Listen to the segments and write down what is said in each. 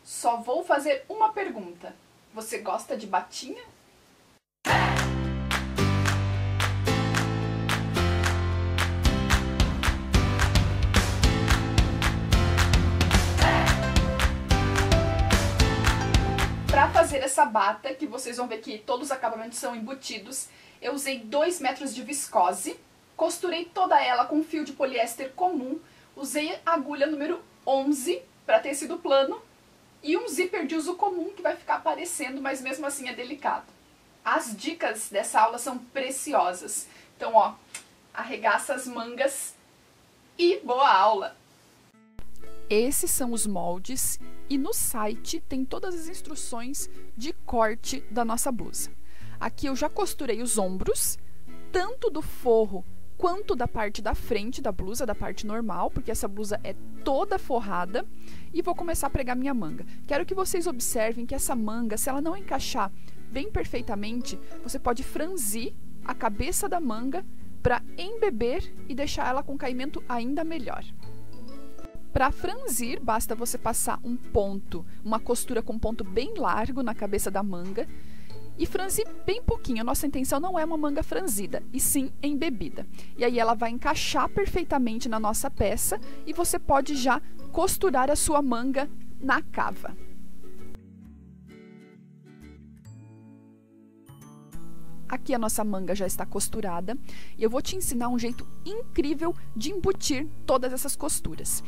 Só vou fazer uma pergunta. Você gosta de batinha? Para fazer essa bata, que vocês vão ver que todos os acabamentos são embutidos, eu usei 2 metros de viscose, costurei toda ela com fio de poliéster comum, usei a agulha número 11 para tecido plano e um zíper de uso comum que vai ficar aparecendo, mas mesmo assim é delicado. As dicas dessa aula são preciosas. Então, ó, arregaça as mangas e boa aula! Esses são os moldes e no site tem todas as instruções de corte da nossa blusa. Aqui eu já costurei os ombros, tanto do forro quanto da parte da frente da blusa, da parte normal, porque essa blusa é toda forrada, e vou começar a pregar minha manga. Quero que vocês observem que essa manga, se ela não encaixar bem perfeitamente, você pode franzir a cabeça da manga para embeber e deixar ela com caimento ainda melhor. Para franzir, basta você passar um ponto, uma costura com ponto bem largo na cabeça da manga e franzir bem pouquinho. A nossa intenção não é uma manga franzida, e sim embebida. E aí ela vai encaixar perfeitamente na nossa peça e você pode já costurar a sua manga na cava. Aqui a nossa manga já está costurada e eu vou te ensinar um jeito incrível de embutir todas essas costuras.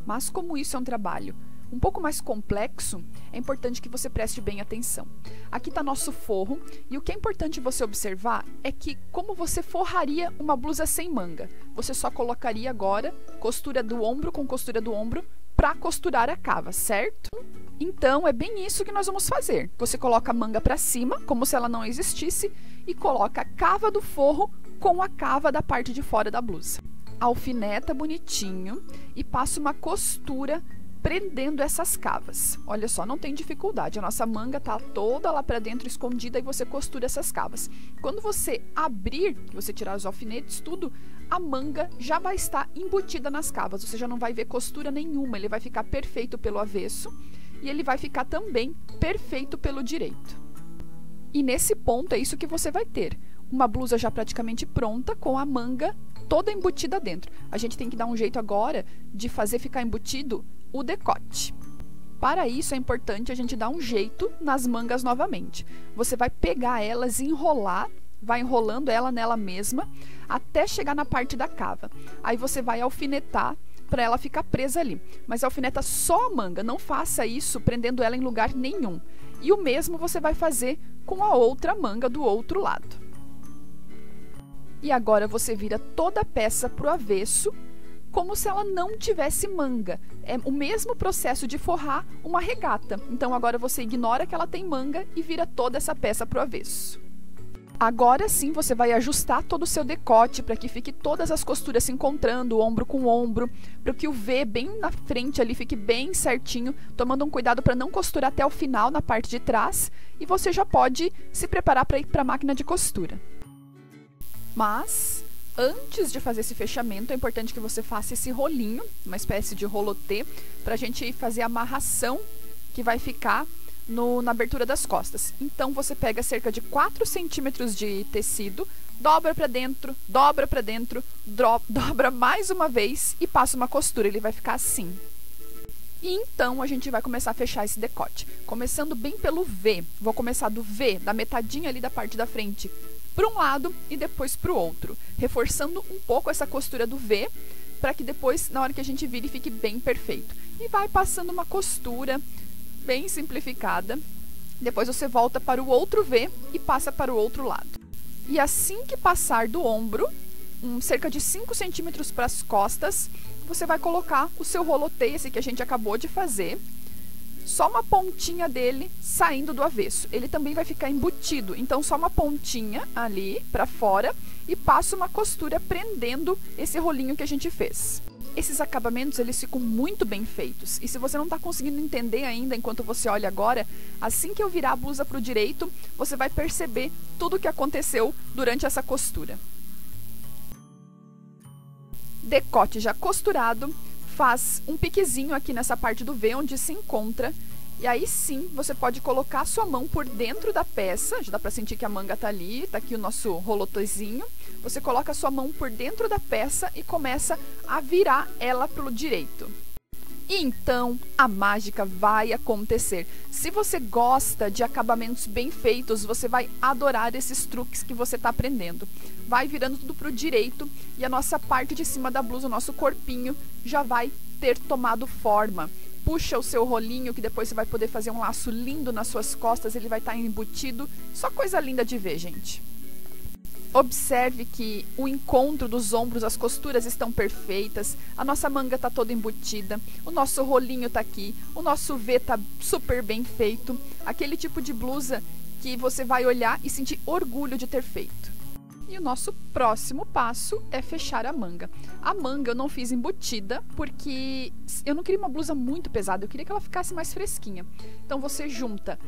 Mas como isso é um trabalho um pouco mais complexo, é importante que você preste bem atenção. Aqui está nosso forro e o que é importante você observar é que como você forraria uma blusa sem manga. Você só colocaria agora costura do ombro com costura do ombro para costurar a cava, certo? Então é bem isso que nós vamos fazer. Você coloca a manga para cima, como se ela não existisse, e coloca a cava do forro com a cava da parte de fora da blusa. Alfineta bonitinho e passa uma costura prendendo essas cavas. Olha só, não tem dificuldade, a nossa manga tá toda lá para dentro escondida e você costura essas cavas. Quando você abrir, você tirar os alfinetes, tudo, a manga já vai estar embutida nas cavas, você já não vai ver costura nenhuma, ele vai ficar perfeito pelo avesso e ele vai ficar também perfeito pelo direito. E nesse ponto é isso que você vai ter, uma blusa já praticamente pronta com a manga toda embutida dentro. A gente tem que dar um jeito agora de fazer ficar embutido o decote. Para isso é importante a gente dar um jeito nas mangas novamente. Você vai pegar elas e enrolar, vai enrolando ela nela mesma até chegar na parte da cava. Aí você vai alfinetar para ela ficar presa ali. Mas alfineta só a manga, não faça isso prendendo ela em lugar nenhum. E o mesmo você vai fazer com a outra manga do outro lado. E agora você vira toda a peça para o avesso, como se ela não tivesse manga. É o mesmo processo de forrar uma regata. Então agora você ignora que ela tem manga e vira toda essa peça para o avesso. Agora sim você vai ajustar todo o seu decote para que fique todas as costuras se encontrando, ombro com ombro, para que o V bem na frente ali fique bem certinho, tomando um cuidado para não costurar até o final na parte de trás. E você já pode se preparar para ir para a máquina de costura. Mas antes de fazer esse fechamento, é importante que você faça esse rolinho, uma espécie de rolotê, para a gente fazer a amarração que vai ficar na abertura das costas. Então, você pega cerca de 4 centímetros de tecido, dobra para dentro, dobra mais uma vez e passa uma costura. Ele vai ficar assim. E então, a gente vai começar a fechar esse decote. Começando bem pelo V. Vou começar do V, da metadinha ali da parte da frente, para um lado e depois para o outro, reforçando um pouco essa costura do V, para que depois, na hora que a gente vire, fique bem perfeito. E vai passando uma costura bem simplificada, depois você volta para o outro V e passa para o outro lado. E assim que passar do ombro, cerca de 5 centímetros para as costas, você vai colocar o seu rolotê, esse que a gente acabou de fazer, só uma pontinha dele saindo do avesso. Ele também vai ficar embutido, então só uma pontinha ali para fora e passa uma costura prendendo esse rolinho que a gente fez. Esses acabamentos, eles ficam muito bem feitos. E se você não está conseguindo entender ainda enquanto você olha agora, assim que eu virar a blusa para o direito, você vai perceber tudo o que aconteceu durante essa costura. Decote já costurado, faz um piquezinho aqui nessa parte do V onde se encontra E aí sim, você pode colocar a sua mão por dentro da peça, já dá pra sentir que a manga tá ali, tá aqui o nosso rolotozinho. Você coloca a sua mão por dentro da peça e começa a virar ela pelo direito. E então a mágica vai acontecer. Se você gosta de acabamentos bem feitos, você vai adorar esses truques que você está aprendendo. Vai virando tudo para o direito e a nossa parte de cima da blusa, o nosso corpinho, já vai ter tomado forma. Puxa o seu rolinho, que depois você vai poder fazer um laço lindo nas suas costas, ele vai estar embutido. Só coisa linda de ver, gente. Observe que o encontro dos ombros, as costuras estão perfeitas, a nossa manga está toda embutida, o nosso rolinho está aqui, o nosso V está super bem feito, aquele tipo de blusa que você vai olhar e sentir orgulho de ter feito. E o nosso próximo passo é fechar a manga. A manga eu não fiz embutida porque eu não queria uma blusa muito pesada, eu queria que ela ficasse mais fresquinha. Então você junta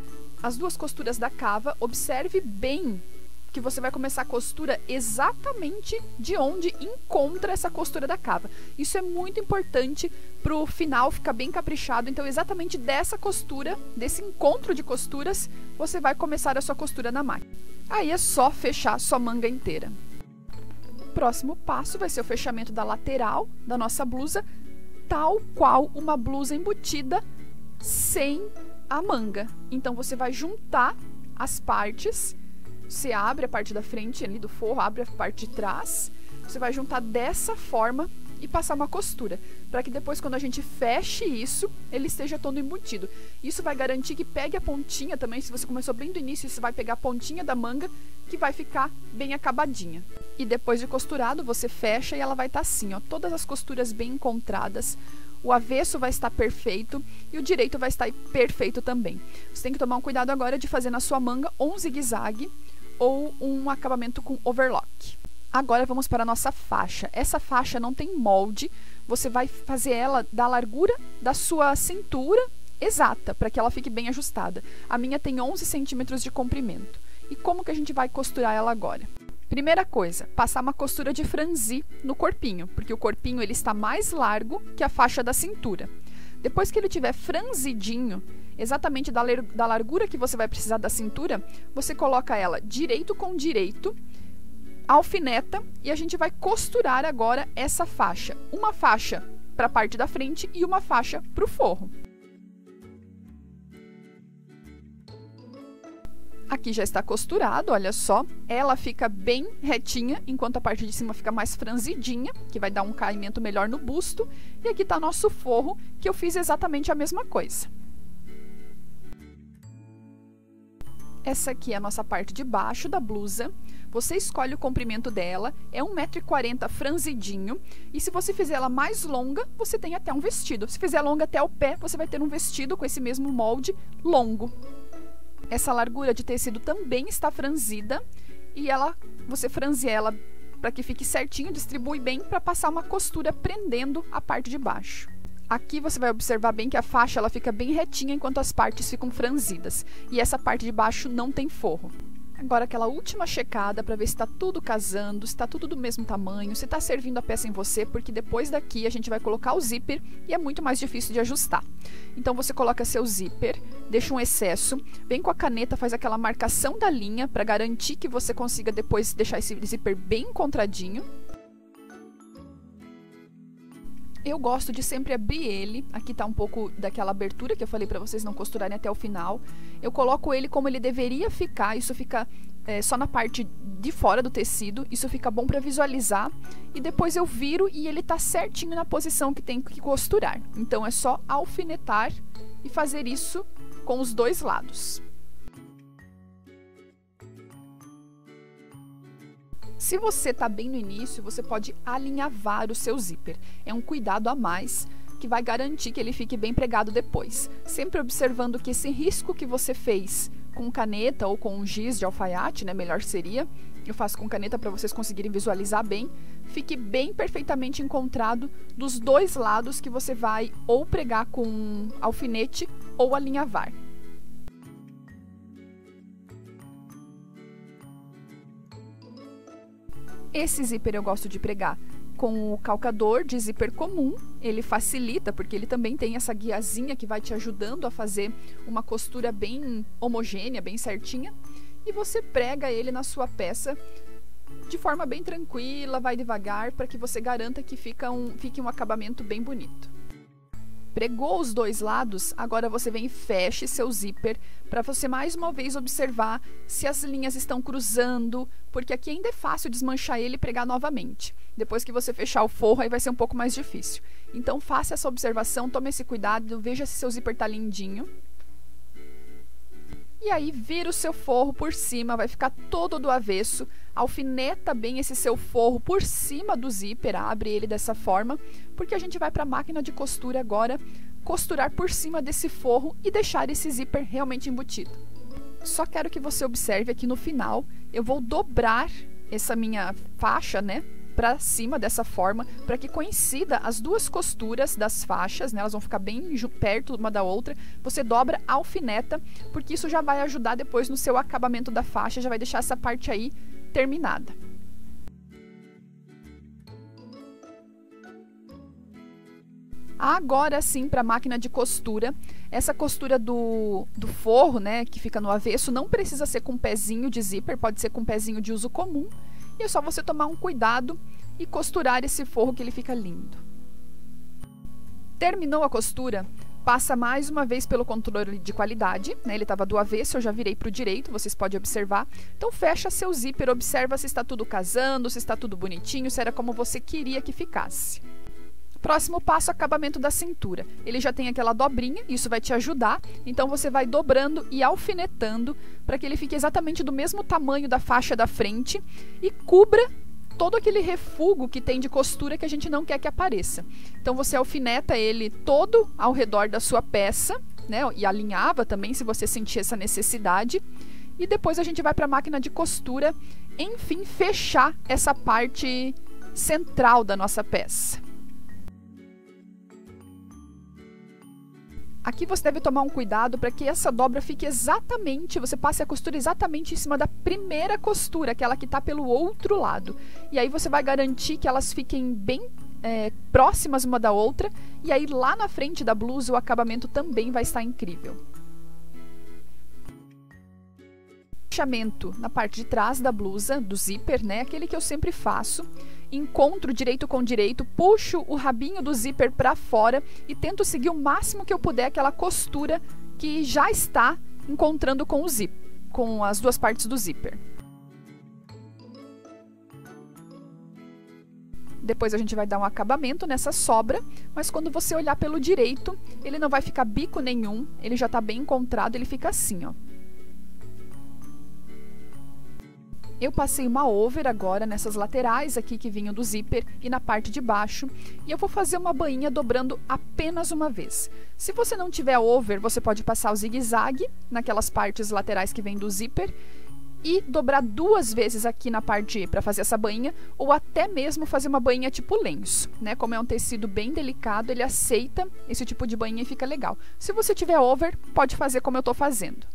as duas costuras da cava, observe bem que você vai começar a costura exatamente de onde encontra essa costura da cava. Isso é muito importante para o final ficar bem caprichado, então exatamente dessa costura, desse encontro de costuras, você vai começar a sua costura na máquina. Aí é só fechar sua manga inteira. O próximo passo vai ser o fechamento da lateral da nossa blusa, tal qual uma blusa embutida sem a manga. Então você vai juntar as partes. Você abre a parte da frente ali do forro, abre a parte de trás, você vai juntar dessa forma e passar uma costura, para que depois quando a gente feche isso, ele esteja todo embutido. Isso vai garantir que pegue a pontinha também, se você começou bem do início, você vai pegar a pontinha da manga, que vai ficar bem acabadinha. E depois de costurado, você fecha e ela vai estar assim, ó, todas as costuras bem encontradas. O avesso vai estar perfeito e o direito vai estar perfeito também. Você tem que tomar um cuidado agora de fazer na sua manga ou um zigue-zague, ou um acabamento com overlock. Agora vamos para a nossa faixa. Essa faixa não tem molde, você vai fazer ela da largura da sua cintura exata, para que ela fique bem ajustada. A minha tem 11 centímetros de comprimento. E como que a gente vai costurar ela agora? Primeira coisa, passar uma costura de franzi no corpinho, porque o corpinho ele está mais largo que a faixa da cintura. Depois que ele estiver franzidinho, exatamente da largura que você vai precisar da cintura, você coloca ela direito com direito, alfineta, e a gente vai costurar agora essa faixa. Uma faixa para a parte da frente e uma faixa para o forro. Aqui já está costurado, olha só, ela fica bem retinha, enquanto a parte de cima fica mais franzidinha, que vai dar um caimento melhor no busto. E aqui está nosso forro, que eu fiz exatamente a mesma coisa. Essa aqui é a nossa parte de baixo da blusa. Você escolhe o comprimento dela, é 1,40 m franzidinho. E se você fizer ela mais longa, você tem até um vestido. Se fizer longa até o pé, você vai ter um vestido com esse mesmo molde longo. Essa largura de tecido também está franzida e você franze ela para que fique certinho, distribui bem para passar uma costura prendendo a parte de baixo. Aqui você vai observar bem que a faixa ela fica bem retinha enquanto as partes ficam franzidas e essa parte de baixo não tem forro. Agora aquela última checada para ver se está tudo casando, se está tudo do mesmo tamanho, se está servindo a peça em você, porque depois daqui a gente vai colocar o zíper e é muito mais difícil de ajustar. Então você coloca seu zíper, deixa um excesso, vem com a caneta, faz aquela marcação da linha para garantir que você consiga depois deixar esse zíper bem encontradinho. Eu gosto de sempre abrir ele, aqui tá um pouco daquela abertura que eu falei para vocês não costurarem até o final. Eu coloco ele como ele deveria ficar, isso fica só na parte de fora do tecido, isso fica bom para visualizar. E depois eu viro e ele tá certinho na posição que tem que costurar. Então é só alfinetar e fazer isso com os dois lados. Se você está bem no início, você pode alinhavar o seu zíper. É um cuidado a mais que vai garantir que ele fique bem pregado depois. Sempre observando que esse risco que você fez com caneta ou com um giz de alfaiate, né, melhor seria, eu faço com caneta para vocês conseguirem visualizar bem, fique bem perfeitamente encontrado dos dois lados que você vai ou pregar com alfinete ou alinhavar. Esse zíper eu gosto de pregar com o calcador de zíper comum, ele facilita, porque ele também tem essa guiazinha que vai te ajudando a fazer uma costura bem homogênea, bem certinha. E você prega ele na sua peça de forma bem tranquila, vai devagar, para que você garanta que fique um acabamento bem bonito. Pregou os dois lados, agora você vem e feche seu zíper para você mais uma vez observar se as linhas estão cruzando, porque aqui ainda é fácil desmanchar ele e pregar novamente. Depois que você fechar o forro, aí vai ser um pouco mais difícil. Então faça essa observação, tome esse cuidado, veja se seu zíper está lindinho. E aí vira o seu forro por cima, vai ficar todo do avesso, alfineta bem esse seu forro por cima do zíper, abre ele dessa forma, porque a gente vai para a máquina de costura agora, costurar por cima desse forro e deixar esse zíper realmente embutido. Só quero que você observe aqui no final, eu vou dobrar essa minha faixa, né, para cima dessa forma, para que coincida as duas costuras das faixas, né? Elas vão ficar bem perto uma da outra. Você dobra, alfineta, porque isso já vai ajudar depois no seu acabamento da faixa, já vai deixar essa parte aí terminada. Agora sim, para a máquina de costura, essa costura do forro, né, que fica no avesso, não precisa ser com pezinho de zíper, pode ser com pezinho de uso comum. E é só você tomar um cuidado e costurar esse forro que ele fica lindo. Terminou a costura, passa mais uma vez pelo controle de qualidade, né? Ele estava do avesso, eu já virei para o direito, vocês podem observar. Então fecha seu zíper, observa se está tudo casando, se está tudo bonitinho, se era como você queria que ficasse. Próximo passo, acabamento da cintura. Ele já tem aquela dobrinha, isso vai te ajudar. Então você vai dobrando e alfinetando para que ele fique exatamente do mesmo tamanho da faixa da frente e cubra todo aquele refugo que tem de costura que a gente não quer que apareça. Então você alfineta ele todo ao redor da sua peça, né? E alinhava também se você sentir essa necessidade. E depois a gente vai para a máquina de costura, enfim, fechar essa parte central da nossa peça. Aqui você deve tomar um cuidado para que essa dobra fique exatamente, você passe a costura exatamente em cima da primeira costura, aquela que está pelo outro lado. E aí você vai garantir que elas fiquem bem próximas uma da outra, e aí lá na frente da blusa o acabamento também vai estar incrível. Fechamento na parte de trás da blusa, do zíper, né? Aquele que eu sempre faço. Encontro direito com direito, puxo o rabinho do zíper para fora e tento seguir o máximo que eu puder aquela costura que já está encontrando com o zíper, com as duas partes do zíper. Depois a gente vai dar um acabamento nessa sobra, mas quando você olhar pelo direito, ele não vai ficar bico nenhum, ele já está bem encontrado, ele fica assim, ó. Eu passei uma over agora nessas laterais aqui que vinham do zíper e na parte de baixo. E eu vou fazer uma bainha dobrando apenas uma vez. Se você não tiver over, você pode passar o zigue-zague naquelas partes laterais que vêm do zíper e dobrar duas vezes aqui na parte para fazer essa bainha, ou até mesmo fazer uma bainha tipo lenço, né? Como é um tecido bem delicado, ele aceita esse tipo de bainha e fica legal. Se você tiver over, pode fazer como eu estou fazendo.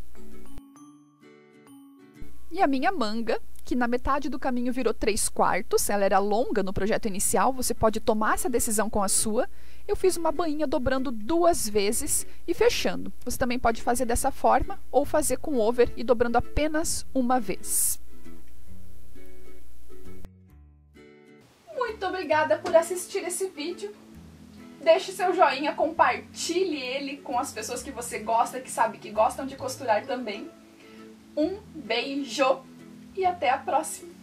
E a minha manga, que na metade do caminho virou 3/4, ela era longa no projeto inicial, você pode tomar essa decisão com a sua. Eu fiz uma bainha dobrando duas vezes e fechando. Você também pode fazer dessa forma ou fazer com over e dobrando apenas uma vez. Muito obrigada por assistir esse vídeo. Deixe seu joinha, compartilhe ele com as pessoas que você gosta, que sabe que gostam de costurar também. Um beijo e até a próxima!